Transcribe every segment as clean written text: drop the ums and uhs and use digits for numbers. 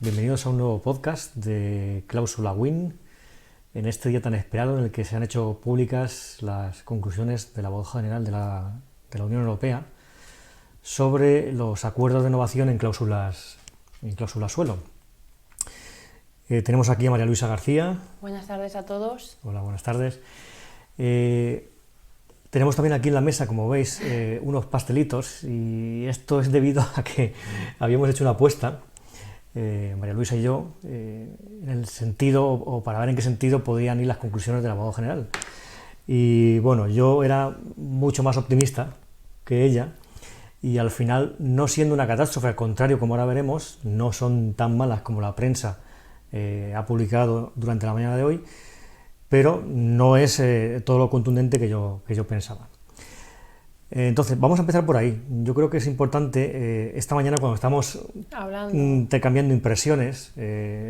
Bienvenidos a un nuevo podcast de Cláusula Win, en este día tan esperado en el que se han hecho públicas las conclusiones del abogado general de la Unión Europea sobre los acuerdos de innovación en cláusulas suelo. Tenemos aquí a María Luisa García. Buenas tardes a todos. Hola, buenas tardes. Tenemos también aquí en la mesa, como veis, unos pastelitos, y esto es debido a que habíamos hecho una apuesta, María Luisa y yo, en el sentido, o para ver en qué sentido podían ir las conclusiones del abogado general. Y bueno, yo era mucho más optimista que ella, y al final, no siendo una catástrofe, al contrario, como ahora veremos, no son tan malas como la prensa ha publicado durante la mañana de hoy, pero no es todo lo contundente que yo pensaba. Entonces, vamos a empezar por ahí. Yo creo que es importante, esta mañana cuando estamos intercambiando impresiones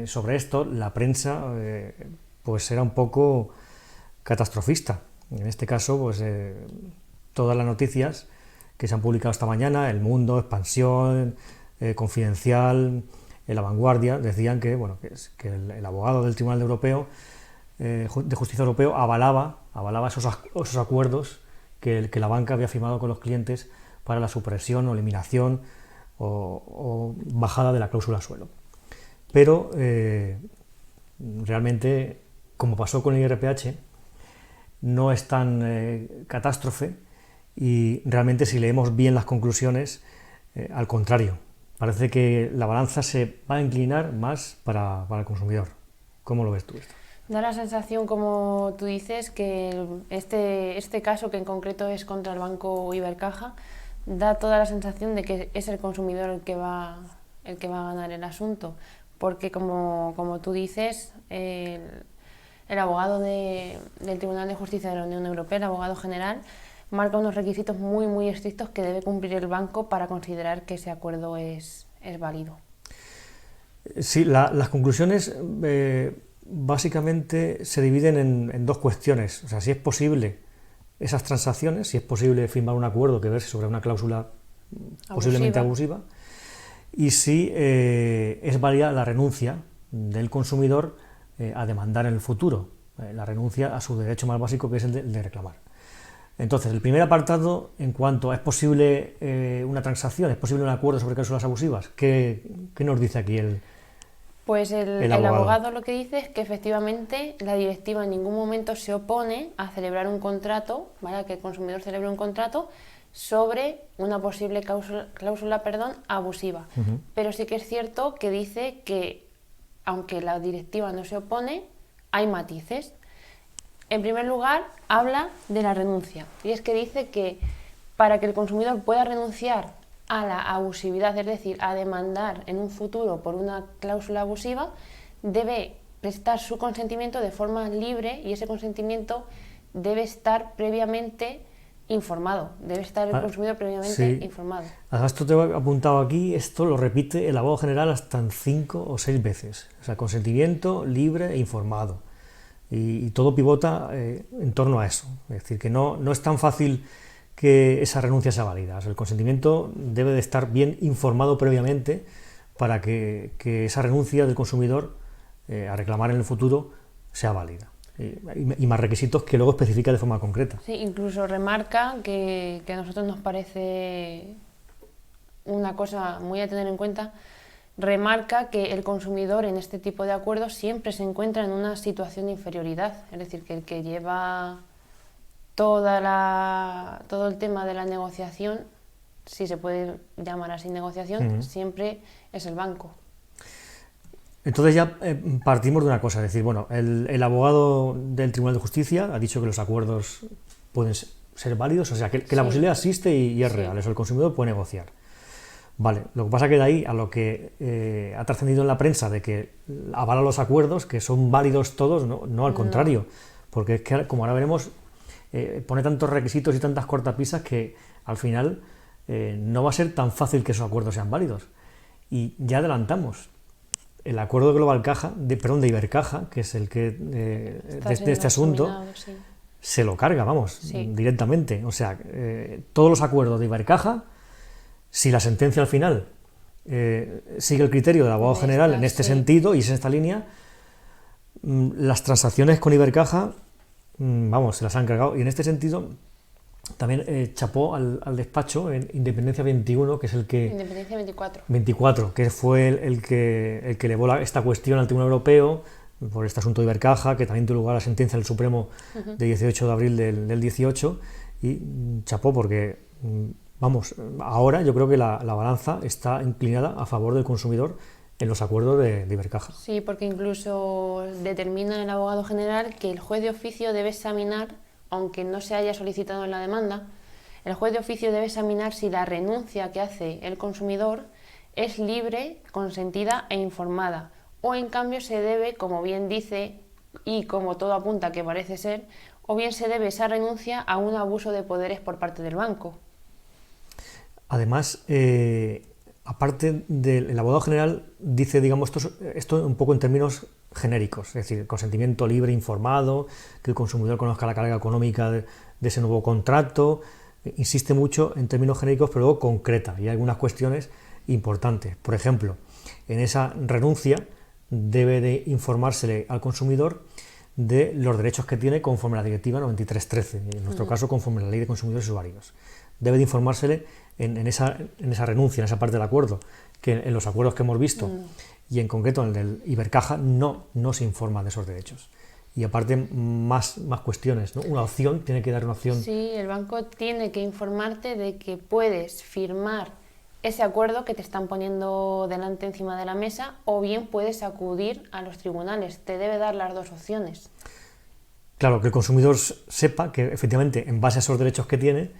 sobre esto, la prensa pues era un poco catastrofista. En este caso, pues todas las noticias que se han publicado esta mañana, El Mundo, Expansión, Confidencial, La Vanguardia, decían que, bueno, que el abogado del Tribunal Europeo de Justicia Europeo avalaba esos acuerdos que la banca había firmado con los clientes para la supresión o eliminación o bajada de la cláusula suelo. Pero realmente, como pasó con el IRPH, no es tan catástrofe, y realmente si leemos bien las conclusiones, al contrario, parece que la balanza se va a inclinar más para el consumidor. ¿Cómo lo ves tú esto? Da la sensación, como tú dices, que este caso, que en concreto es contra el banco Ibercaja, da toda la sensación de que es el consumidor el que va a ganar el asunto, porque como tú dices, el abogado del Tribunal de Justicia de la Unión Europea, el abogado general, marca unos requisitos muy estrictos que debe cumplir el banco para considerar que ese acuerdo es válido. Sí, las conclusiones básicamente se dividen en dos cuestiones. O sea, si es posible esas transacciones, si es posible firmar un acuerdo que verse sobre una cláusula posiblemente abusiva, y si es válida la renuncia del consumidor a demandar en el futuro, la renuncia a su derecho más básico, que es el de reclamar. Entonces, el primer apartado, en cuanto a es posible una transacción, es posible un acuerdo sobre cláusulas abusivas, ¿qué nos dice aquí el abogado? Lo que dice es que efectivamente la directiva en ningún momento se opone a celebrar un contrato, ¿vale? Que el consumidor celebre un contrato sobre una posible cláusula abusiva. Uh-huh. Pero sí que es cierto que dice que, aunque la directiva no se opone, hay matices. En primer lugar, habla de la renuncia, y es que dice que para que el consumidor pueda renunciar a la abusividad, es decir, a demandar en un futuro por una cláusula abusiva, debe prestar su consentimiento de forma libre, y ese consentimiento debe estar previamente informado, debe estar el consumidor previamente informado. Esto te he apuntado aquí, esto lo repite el abogado general hasta 5 o 6 veces, o sea, consentimiento libre e informado. Y todo pivota en torno a eso, es decir, que no es tan fácil que esa renuncia sea válida. O sea, el consentimiento debe de estar bien informado previamente para que esa renuncia del consumidor a reclamar en el futuro sea válida. Y más requisitos que luego especifica de forma concreta. Sí, incluso remarca que a nosotros nos parece una cosa muy a tener en cuenta. Remarca que el consumidor en este tipo de acuerdos siempre se encuentra en una situación de inferioridad, es decir, que el que lleva todo el tema de la negociación, si se puede llamar así negociación, uh-huh, siempre es el banco. Entonces ya partimos de una cosa, es decir, bueno, el abogado del Tribunal de Justicia ha dicho que los acuerdos pueden ser válidos, o sea, que la posibilidad existe y es real, eso el consumidor puede negociar. Vale, lo que pasa que de ahí a lo que ha trascendido en la prensa de que avala los acuerdos, que son válidos todos, no al contrario, porque es que, como ahora veremos, pone tantos requisitos y tantas cortapisas que al final no va a ser tan fácil que esos acuerdos sean válidos. Y ya adelantamos, el acuerdo de Ibercaja, que es el que de este asunto, sí, se lo carga, directamente. O sea, todos los acuerdos de Ibercaja, si la sentencia al final sigue el criterio del abogado general en este sentido y es en esta línea. Las transacciones con Ibercaja, vamos, se las han cargado. Y en este sentido, también chapó al despacho en Independencia 21, que es el que... Independencia 24. 24, que fue el que elevó esta cuestión al Tribunal Europeo por este asunto de Ibercaja, que también tuvo lugar a la sentencia del Supremo de 18 de abril del 18, y chapó porque, vamos, ahora yo creo que la balanza está inclinada a favor del consumidor en los acuerdos de Ibercaja. Sí, porque incluso determina el abogado general que el juez de oficio debe examinar, aunque no se haya solicitado en la demanda, el juez de oficio debe examinar si la renuncia que hace el consumidor es libre, consentida e informada, o en cambio se debe, como bien dice y como todo apunta que parece ser, o bien se debe esa renuncia a un abuso de poderes por parte del banco. Además, aparte del abogado general, dice, digamos, esto un poco en términos genéricos, es decir, consentimiento libre, informado, que el consumidor conozca la carga económica de ese nuevo contrato, insiste mucho en términos genéricos, pero luego concreta, y hay algunas cuestiones importantes. Por ejemplo, en esa renuncia debe de informársele al consumidor de los derechos que tiene conforme a la Directiva 93/13, en nuestro caso conforme a la Ley de Consumidores y Usuarios. Debe de informársele en esa renuncia, en esa parte del acuerdo, que en los acuerdos que hemos visto, y en concreto en el del Ibercaja, no se informa de esos derechos. Y aparte, más cuestiones, ¿no? Una opción, tiene que dar una opción. Sí, el banco tiene que informarte de que puedes firmar ese acuerdo que te están poniendo delante encima de la mesa, o bien puedes acudir a los tribunales. Te debe dar las dos opciones. Claro, que el consumidor sepa que efectivamente, en base a esos derechos que tiene,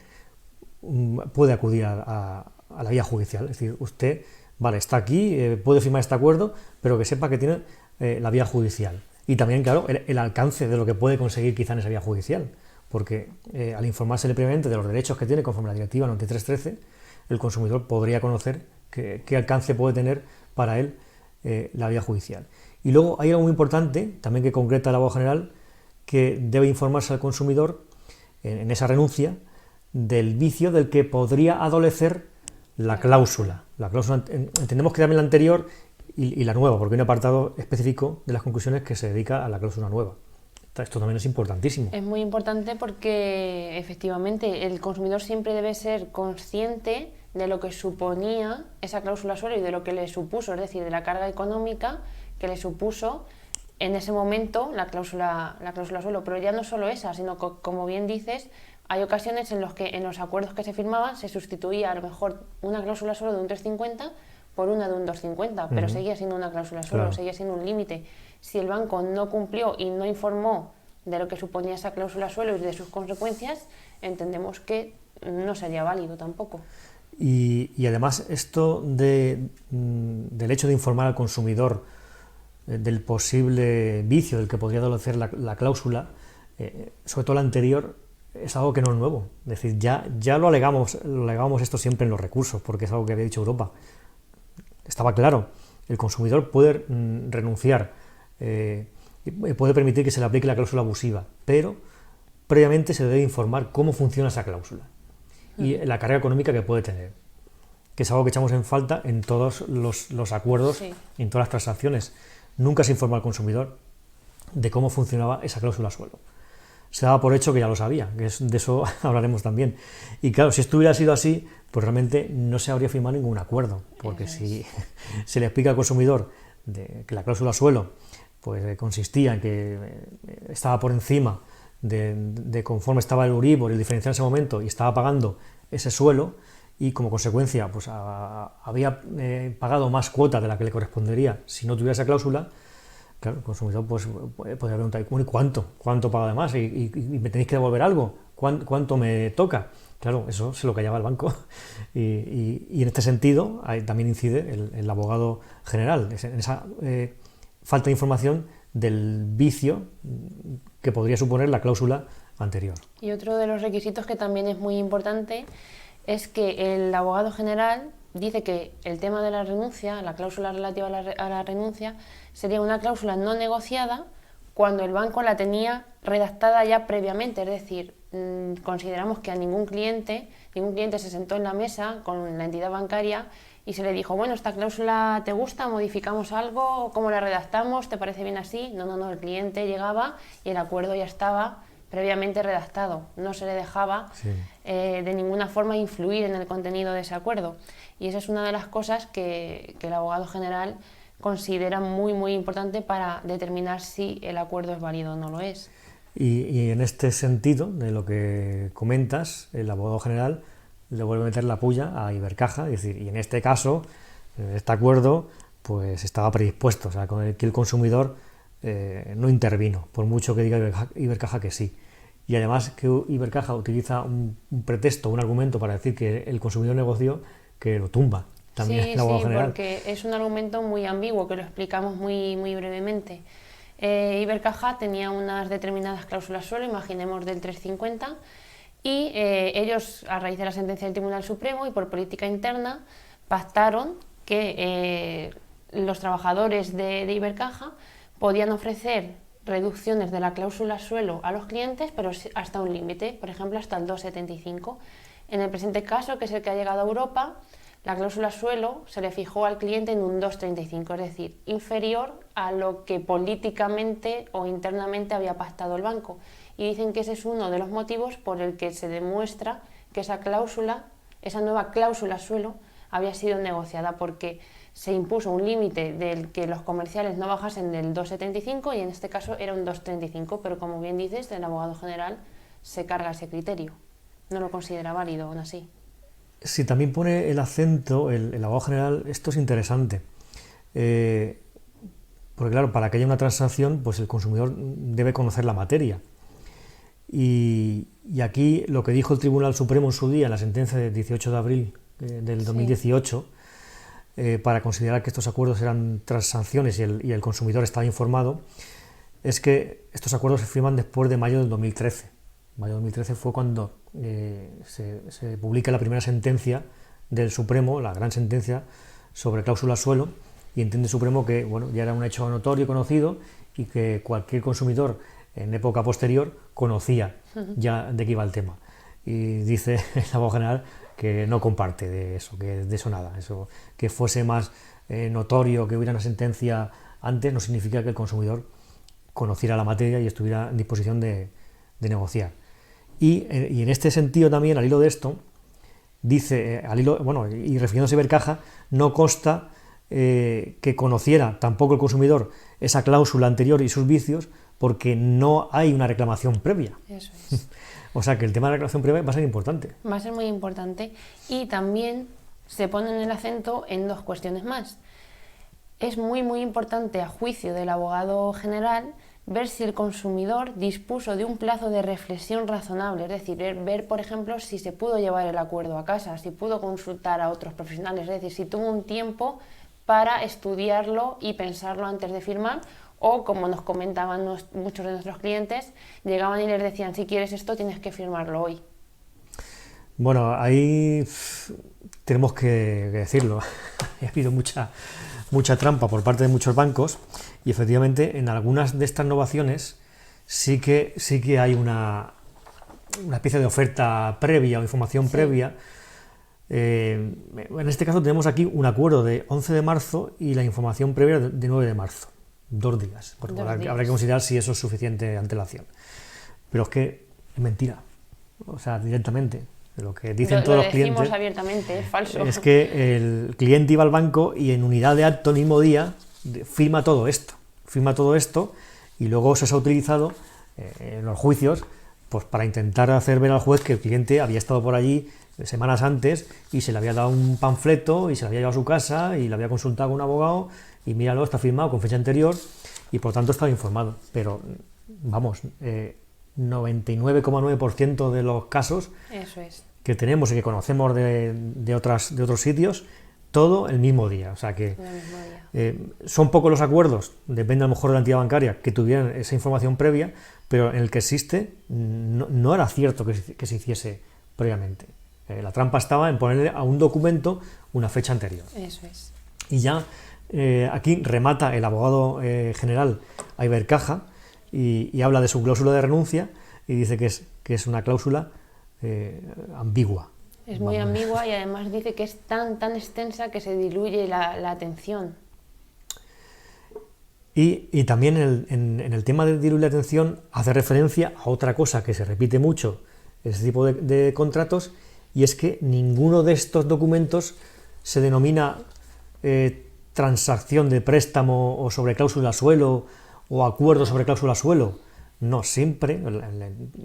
puede acudir a la vía judicial. Es decir, usted, vale, está aquí, puede firmar este acuerdo, pero que sepa que tiene la vía judicial. Y también, claro, el alcance de lo que puede conseguir quizá en esa vía judicial, porque al informársele previamente de los derechos que tiene conforme a la Directiva 93/13, el consumidor podría conocer qué alcance puede tener para él la vía judicial. Y luego hay algo muy importante, también que concreta el abogado general, que debe informarse al consumidor en esa renuncia del vicio del que podría adolecer la cláusula. La cláusula, entendemos que también la anterior y la nueva, porque hay un apartado específico de las conclusiones que se dedica a la cláusula nueva. Esto también es importantísimo. Es muy importante porque efectivamente el consumidor siempre debe ser consciente de lo que suponía esa cláusula suelo y de lo que le supuso, es decir, de la carga económica que le supuso en ese momento la cláusula suelo. Pero ya no solo esa, sino que, como bien dices, hay ocasiones en las que en los acuerdos que se firmaban se sustituía a lo mejor una cláusula suelo de un 3,50 por una de un 2,50, pero seguía siendo una cláusula suelo, claro, seguía siendo un límite. Si el banco no cumplió y no informó de lo que suponía esa cláusula suelo y de sus consecuencias, entendemos que no sería válido tampoco. Y además esto del hecho de informar al consumidor del posible vicio del que podría adolecer la cláusula, sobre todo la anterior, es algo que no es nuevo. Es decir, ya lo alegamos esto siempre en los recursos, porque es algo que había dicho Europa. Estaba claro, el consumidor puede renunciar, puede permitir que se le aplique la cláusula abusiva, pero previamente se debe informar cómo funciona esa cláusula y la carga económica que puede tener, que es algo que echamos en falta en todos los acuerdos, sí, en todas las transacciones. Nunca se informa al consumidor de cómo funcionaba esa cláusula suelo. Se daba por hecho que ya lo sabía, que de eso hablaremos también. Y claro, si esto hubiera sido así, pues realmente no se habría firmado ningún acuerdo, porque si se le explica al consumidor que la cláusula suelo pues consistía en que estaba por encima de conforme estaba el Euribor, el diferencial en ese momento, y estaba pagando ese suelo, y como consecuencia pues había pagado más cuota de la que le correspondería si no tuviera esa cláusula, claro, el consumidor pues podría preguntar, ¿y cuánto paga de más? ¿Y me tenéis que devolver algo? ¿Cuánto me toca? Claro, eso se lo callaba el banco. Y en este sentido también incide el abogado general, en esa falta de información del vicio que podría suponer la cláusula anterior. Y otro de los requisitos que también es muy importante es que el abogado general dice que el tema de la renuncia, la cláusula relativa a la renuncia, sería una cláusula no negociada cuando el banco la tenía redactada ya previamente, es decir, consideramos que a ningún cliente se sentó en la mesa con la entidad bancaria y se le dijo, bueno, ¿esta cláusula te gusta? ¿Modificamos algo? ¿Cómo la redactamos? ¿Te parece bien así? No, el cliente llegaba y el acuerdo ya estaba previamente redactado, no se le dejaba de ninguna forma influir en el contenido de ese acuerdo. Y esa es una de las cosas que el abogado general considera muy importante para determinar si el acuerdo es válido o no lo es. Y en este sentido, de lo que comentas, el abogado general le vuelve a meter la puya a Ibercaja, es decir, y en este caso, este acuerdo, pues estaba predispuesto, o sea, con el que el consumidor no intervino, por mucho que diga Ibercaja que sí. Y además que Ibercaja utiliza un pretexto, un argumento para decir que el consumidor negoció, que lo tumba también el abogado general. Porque es un argumento muy ambiguo, que lo explicamos muy brevemente. Ibercaja tenía unas determinadas cláusulas suelo, imaginemos del 350, y ellos, a raíz de la sentencia del Tribunal Supremo y por política interna, pactaron que los trabajadores de Ibercaja podían ofrecer reducciones de la cláusula suelo a los clientes, pero hasta un límite, por ejemplo hasta el 2,75. En el presente caso, que es el que ha llegado a Europa, la cláusula suelo se le fijó al cliente en un 2,35, es decir, inferior a lo que políticamente o internamente había pactado el banco. Y dicen que ese es uno de los motivos por el que se demuestra que esa cláusula, esa nueva cláusula suelo, había sido negociada, porque se impuso un límite del que los comerciales no bajasen del 2,75 y en este caso era un 2,35, pero como bien dices, el abogado general se carga ese criterio, no lo considera válido aún así. Si también pone el acento el abogado general, esto es interesante, porque claro, para que haya una transacción, pues el consumidor debe conocer la materia. Y aquí lo que dijo el Tribunal Supremo en su día, en la sentencia del 18 de abril del 2018, para considerar que estos acuerdos eran transacciones y el consumidor estaba informado, es que estos acuerdos se firman después de mayo del 2013. Mayo de 2013 fue cuando se publica la primera sentencia del Supremo, la gran sentencia sobre cláusula suelo, y entiende el Supremo que bueno, ya era un hecho notorio y conocido y que cualquier consumidor en época posterior conocía ya de qué iba el tema. Y dice el abogado general que no comparte de eso, que de eso nada, eso que fuese más notorio, que hubiera una sentencia antes, no significa que el consumidor conociera la materia y estuviera en disposición de negociar. Y en este sentido también, al hilo de esto, dice, y refiriéndose a Ibercaja, no consta que conociera tampoco el consumidor esa cláusula anterior y sus vicios, porque no hay una reclamación previa. Eso es. O sea que el tema de la reclamación previa va a ser importante. Va a ser muy importante, y también se pone el acento en dos cuestiones más. Es muy importante, a juicio del abogado general, ver si el consumidor dispuso de un plazo de reflexión razonable, es decir, ver, por ejemplo, si se pudo llevar el acuerdo a casa, si pudo consultar a otros profesionales, es decir, si tuvo un tiempo para estudiarlo y pensarlo antes de firmar, o como nos comentaban muchos de nuestros clientes, llegaban y les decían, si quieres esto tienes que firmarlo hoy. Bueno, ahí tenemos que decirlo, ha habido mucha trampa por parte de muchos bancos, y efectivamente en algunas de estas innovaciones sí que hay una especie de oferta previa o información previa. En este caso tenemos aquí un acuerdo de 11 de marzo y la información previa de 9 de marzo, 2 días, porque habrá que considerar si eso es suficiente antelación. Pero es que es mentira, o sea, directamente. Lo que dicen todos los clientes, decimos abiertamente, es falso. Es que el cliente iba al banco y en unidad de acto el mismo día firma todo esto, y luego se ha utilizado en los juicios pues para intentar hacer ver al juez que el cliente había estado por allí semanas antes y se le había dado un panfleto y se lo había llevado a su casa y le había consultado con un abogado y míralo, está firmado con fecha anterior y por tanto estaba informado. Pero vamos, 99,9% de los casos Eso es. que tenemos y que conocemos de otros sitios, todo el mismo día. O sea que son pocos los acuerdos, depende a lo mejor de la entidad bancaria, que tuvieran esa información previa, pero en el que existe no era cierto que se hiciese previamente. La trampa estaba en ponerle a un documento una fecha anterior. Eso es. Y ya aquí remata el abogado general a Ibercaja y habla de su cláusula de renuncia y dice que es una cláusula ambigua. Es muy ambigua y además dice que es tan extensa que se diluye la atención. Y también en el tema de diluir la atención hace referencia a otra cosa que se repite mucho en este tipo de contratos, y es que ninguno de estos documentos se denomina transacción de préstamo o sobre cláusula suelo o acuerdo sobre cláusula suelo. No, siempre,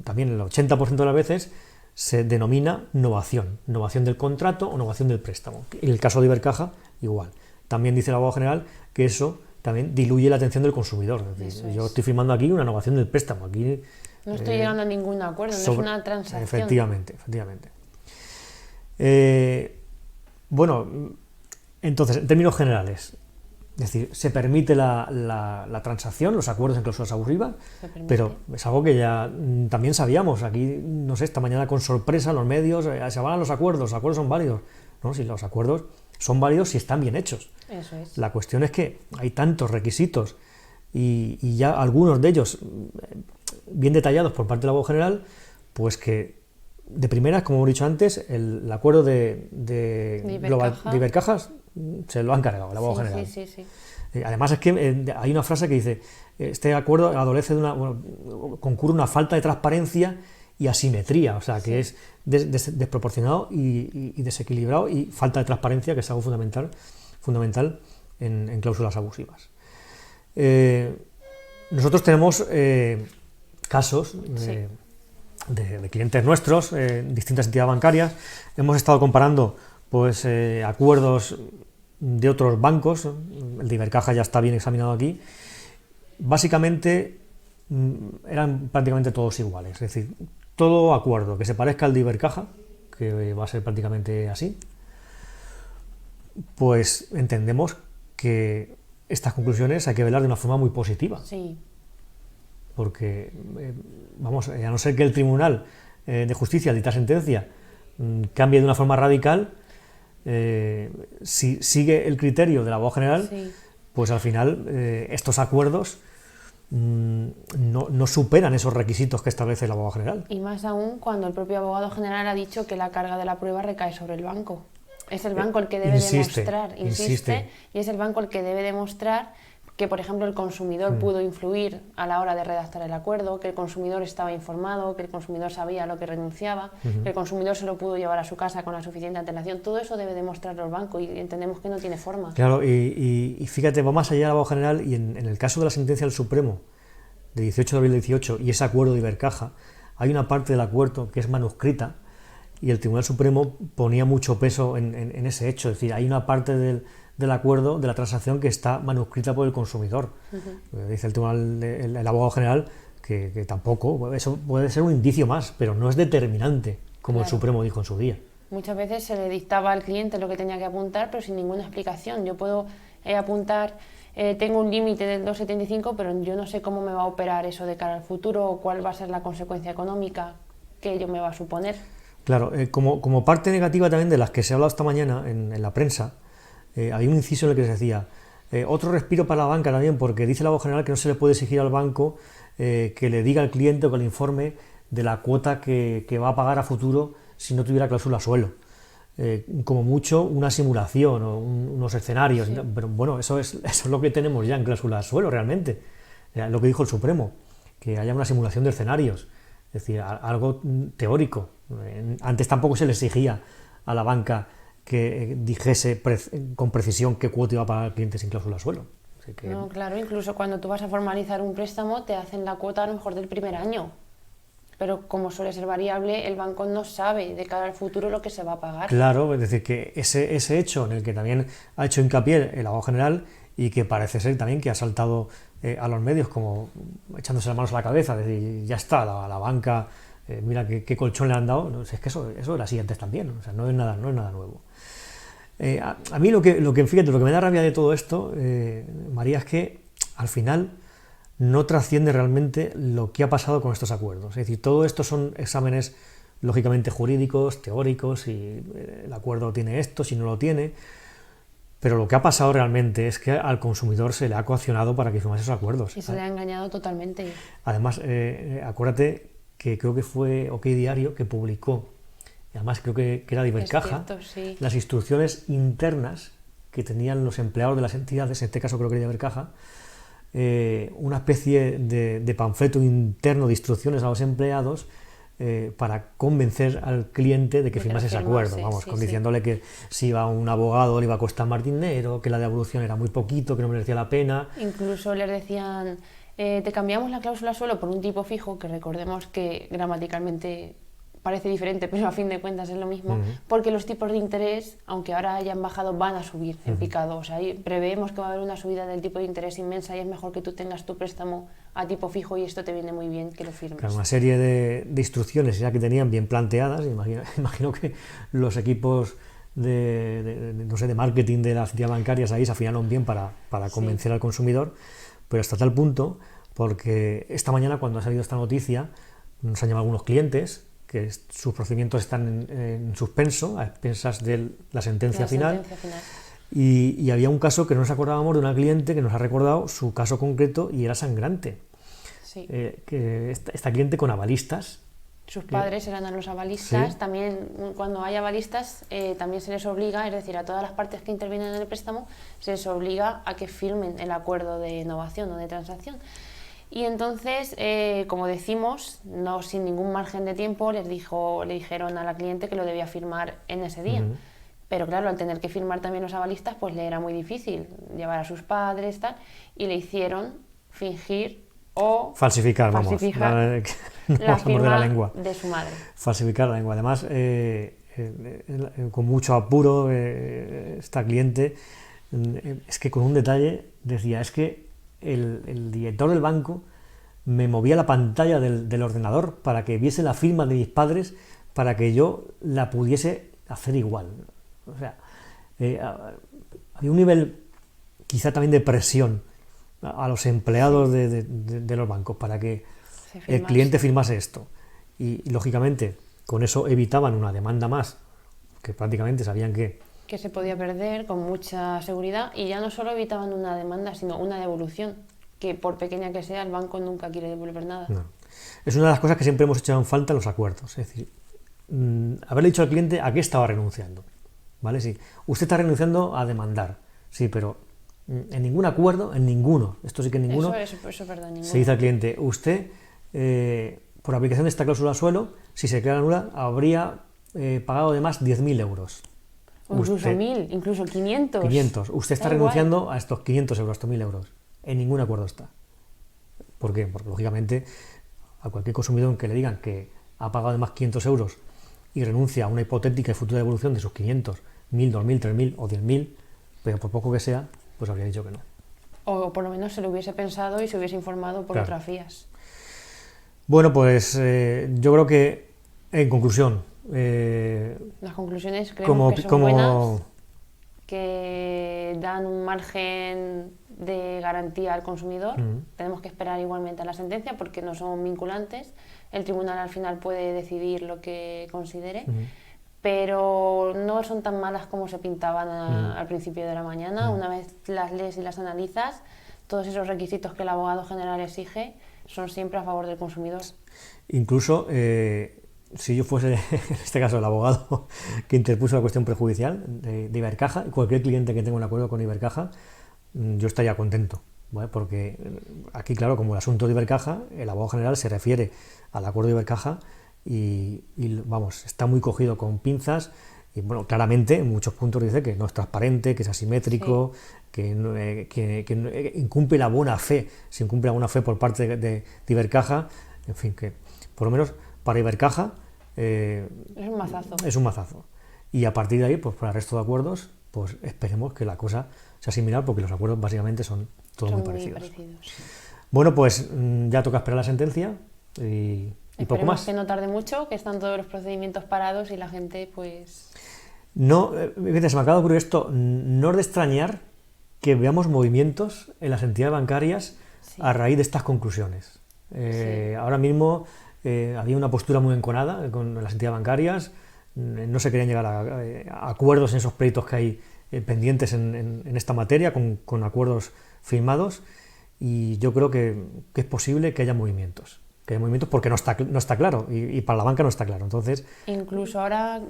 también el 80% de las veces, se denomina novación del contrato o novación del préstamo. En el caso de Ibercaja, igual. También dice el abogado general que eso también diluye la atención del consumidor. Es decir, yo estoy firmando aquí una novación del préstamo. Aquí no estoy llegando a ningún acuerdo, no es una transacción. Efectivamente. Bueno, entonces, en términos generales, es decir, se permite la transacción, los acuerdos en cláusulas abusivas, pero es algo que ya también sabíamos. Aquí, no sé, esta mañana con sorpresa los medios se avalan los acuerdos son válidos. No, si los acuerdos son válidos si están bien hechos. Eso es. La cuestión es que hay tantos requisitos y ya algunos de ellos bien detallados por parte del abogado general, pues que de primeras, como hemos dicho antes, el acuerdo de Ibercaja se lo han cargado el abogado general. Sí. Además es que hay una frase que dice, este acuerdo adolece de concurre una falta de transparencia y asimetría, o sea, que es desproporcionado y desequilibrado, y falta de transparencia, que es algo fundamental en cláusulas abusivas. Nosotros tenemos casos de clientes nuestros, distintas entidades bancarias. Hemos estado comparando pues acuerdos de otros bancos. El de Ibercaja ya está bien examinado aquí. Básicamente eran prácticamente todos iguales, es decir, todo acuerdo que se parezca al de Ibercaja, que va a ser prácticamente así, pues entendemos que estas conclusiones hay que velar de una forma muy positiva. Sí. Porque, a no ser que el Tribunal de Justicia dicta sentencia cambie de una forma radical, si sigue el criterio del abogado general, pues al final estos acuerdos no superan esos requisitos que establece el abogado general. Y más aún cuando el propio abogado general ha dicho que la carga de la prueba recae sobre el banco. Es el banco el que debe demostrar, insiste, y es el banco el que debe demostrar que, por ejemplo, el consumidor pudo influir a la hora de redactar el acuerdo, que el consumidor estaba informado, que el consumidor sabía a lo que renunciaba, que el consumidor se lo pudo llevar a su casa con la suficiente antelación. Todo eso debe demostrarlo el banco y entendemos que no tiene forma. Claro, y fíjate, va más allá del abogado general, y en el caso de la sentencia del Supremo de 18 de abril de 18 y ese acuerdo de Ibercaja, hay una parte del acuerdo que es manuscrita, y el Tribunal Supremo ponía mucho peso en ese hecho. Es decir, hay una parte del acuerdo, de la transacción, que está manuscrita por el consumidor. Dice el Tribunal, el abogado general, que tampoco, eso puede ser un indicio más, pero no es determinante, como el Supremo dijo en su día. Muchas veces se le dictaba al cliente lo que tenía que apuntar, pero sin ninguna explicación. Yo puedo apuntar, tengo un límite del 2,75, pero yo no sé cómo me va a operar eso de cara al futuro, o cuál va a ser la consecuencia económica que ello me va a suponer. Claro, como parte negativa también de las que se ha hablado esta mañana en la prensa, había un inciso en el que se decía, otro respiro para la banca también, porque dice el abogado general que no se le puede exigir al banco que le diga al cliente o que le informe de la cuota que va a pagar a futuro si no tuviera cláusula suelo. Como mucho una simulación o unos escenarios, pero bueno, eso es lo que tenemos ya en cláusula suelo realmente, lo que dijo el Supremo, que haya una simulación de escenarios, es decir, algo teórico. Antes tampoco se le exigía a la banca que dijese con precisión qué cuota iba a pagar el cliente sin cláusula suelo. Así que... No, claro, incluso cuando tú vas a formalizar un préstamo te hacen la cuota a lo mejor del primer año, pero como suele ser variable, el banco no sabe de cara al futuro lo que se va a pagar. Claro, es decir, que ese hecho en el que también ha hecho hincapié el abogado general, y que parece ser también que ha saltado a los medios como echándose las manos a la cabeza, es decir, ya está, la banca, mira qué colchón le han dado. No, es que eso era así antes también, o sea, no es nada nuevo. A mí lo que me da rabia de todo esto, María, es que al final no trasciende realmente lo que ha pasado con estos acuerdos. Es decir, todo esto son exámenes lógicamente jurídicos, teóricos, si el acuerdo tiene esto, si no lo tiene, pero lo que ha pasado realmente es que al consumidor se le ha coaccionado para que firmase esos acuerdos. Y se le ha engañado totalmente. Además, acuérdate que creo que fue OK Diario que publicó y además creo que era de Ibercaja, cierto, sí. las instrucciones internas que tenían los empleados de las entidades, en este caso creo que era de Ibercaja, una especie de panfleto interno de instrucciones a los empleados para convencer al cliente de que firmase ese acuerdo, vamos, diciéndole que si iba un abogado le iba a costar más dinero, que la devolución era muy poquito, que no merecía la pena. Incluso les decían, te cambiamos la cláusula suelo por un tipo fijo, que recordemos que gramaticalmente parece diferente, pero a fin de cuentas es lo mismo, porque los tipos de interés, aunque ahora hayan bajado, van a subir en picado. O sea, preveemos que va a haber una subida del tipo de interés inmensa y es mejor que tú tengas tu préstamo a tipo fijo y esto te viene muy bien que lo firmes. Claro, una serie de instrucciones ya que tenían bien planteadas, imagino que los equipos no sé, de marketing de las entidades bancarias ahí se afinaron bien para convencer al consumidor, pero hasta tal punto, porque esta mañana cuando ha salido esta noticia, nos han llamado algunos clientes que sus procedimientos están en suspenso, a expensas de la sentencia final. Y había un caso que no nos acordábamos de una cliente que nos ha recordado su caso concreto y era sangrante. Sí. Que esta cliente con avalistas. Sus padres eran los avalistas. Sí. También cuando hay avalistas también se les obliga, es decir, a todas las partes que intervienen en el préstamo se les obliga a que firmen el acuerdo de innovación o de transacción. Y entonces, como decimos, no sin ningún margen de tiempo, le dijeron a la cliente que lo debía firmar en ese día. Pero claro, al tener que firmar también los avalistas, pues le era muy difícil llevar a sus padres, tal, y le hicieron fingir o falsificar la firma la lengua de su madre. Falsificar la lengua. Además, con mucho apuro, esta cliente, es que con un detalle decía, es que el director del banco me movía la pantalla del ordenador para que viese la firma de mis padres para que yo la pudiese hacer igual. O sea, había un nivel quizá también de presión a los empleados de los bancos para que el cliente firmase esto. Y lógicamente con eso evitaban una demanda más, que prácticamente sabían que se podía perder con mucha seguridad, y ya no solo evitaban una demanda, sino una devolución, que por pequeña que sea, el banco nunca quiere devolver nada. No. Es una de las cosas que siempre hemos echado en falta en los acuerdos, es decir, haberle dicho al cliente a qué estaba renunciando, ¿vale? Sí, usted está renunciando a demandar, sí, pero en ningún acuerdo, en ninguno, esto sí que en ninguno, eso es verdad, ninguno. Se dice al cliente, usted, por aplicación de esta cláusula suelo, si se queda nula, habría pagado de más 10.000 euros. O incluso 1.000, incluso 500. 500. Usted está renunciando a estos 500 euros, a estos 1.000 euros. En ningún acuerdo está. ¿Por qué? Porque, lógicamente, a cualquier consumidor que le digan que ha pagado de más 500 euros y renuncia a una hipotética y futura devolución de sus 500, 1.000, 2.000, 3.000 o 10.000, pero por poco que sea, pues habría dicho que no. O por lo menos se lo hubiese pensado y se hubiese informado por otras vías. Bueno, pues yo creo que, en conclusión, las conclusiones creemos que son buenas, que dan un margen de garantía al consumidor. Tenemos que esperar igualmente a la sentencia porque no son vinculantes. El tribunal al final puede decidir lo que considere, pero no son tan malas como se pintaban al principio de la mañana. Una vez las lees y las analizas, todos esos requisitos que el abogado general exige son siempre a favor del consumidor. Incluso si yo fuese, en este caso, el abogado que interpuso la cuestión prejudicial de Ibercaja, cualquier cliente que tenga un acuerdo con Ibercaja, yo estaría contento, ¿vale? Porque aquí, claro, como el asunto de Ibercaja, el abogado general se refiere al acuerdo de Ibercaja y vamos, está muy cogido con pinzas y, bueno, claramente en muchos puntos dice que no es transparente, que es asimétrico, que incumple la buena fe, se incumple la buena fe por parte de Ibercaja, en fin, que por lo menos para Ibercaja es un mazazo. Es un mazazo. Y a partir de ahí, pues para el resto de acuerdos, pues esperemos que la cosa sea similar, porque los acuerdos básicamente son todos muy parecidos. Bueno, pues ya toca esperar la sentencia y poco más. Que no tarde mucho, que están todos los procedimientos parados y la gente, pues... No, fíjate, se me acaba de ocurrir esto, no es de extrañar que veamos movimientos en las entidades bancarias a raíz de estas conclusiones. Ahora mismo había una postura muy enconada con las entidades bancarias, no se querían llegar a acuerdos en esos pleitos que hay pendientes en esta materia, con acuerdos firmados, y yo creo que es posible que haya movimientos. que hay movimientos porque no está claro y para la banca no está claro. Entonces, incluso ahora,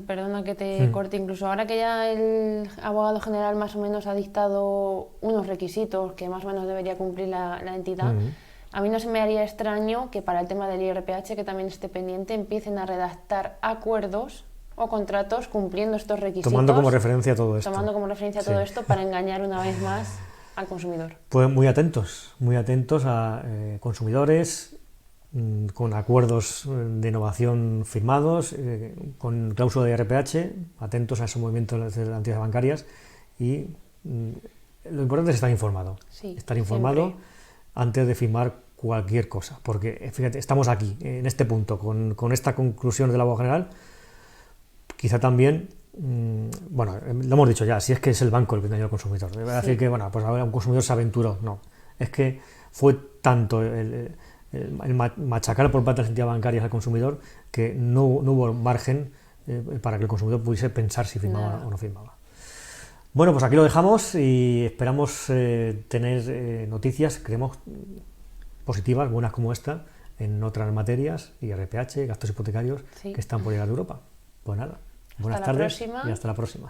perdona que te corte, incluso ahora que ya el abogado general más o menos ha dictado unos requisitos que más o menos debería cumplir la entidad, a mí no se me haría extraño que para el tema del IRPH, que también esté pendiente, empiecen a redactar acuerdos o contratos cumpliendo estos requisitos. Tomando como referencia todo esto. Tomando como referencia todo esto para engañar una vez más al consumidor. Pues muy atentos a consumidores, con acuerdos de innovación firmados, con cláusula de IRPH, atentos a esos movimientos de las entidades bancarias y lo importante es estar informado. Sí, estar informado siempre. Antes de firmar cualquier cosa, porque fíjate, estamos aquí, en este punto, con esta conclusión del abogado general, quizá también, bueno, lo hemos dicho ya, si es que es el banco el que engañó al consumidor. Me va a decir que, bueno, pues ahora un consumidor se aventuró. No, es que fue tanto el machacar por parte de las entidades bancarias al consumidor que no hubo margen para que el consumidor pudiese pensar si firmaba o no firmaba. Bueno, pues aquí lo dejamos y esperamos tener noticias, creemos, positivas, buenas como esta, en otras materias, IRPH, gastos hipotecarios, que están por llegar de Europa. Pues nada, buenas tardes y hasta la próxima.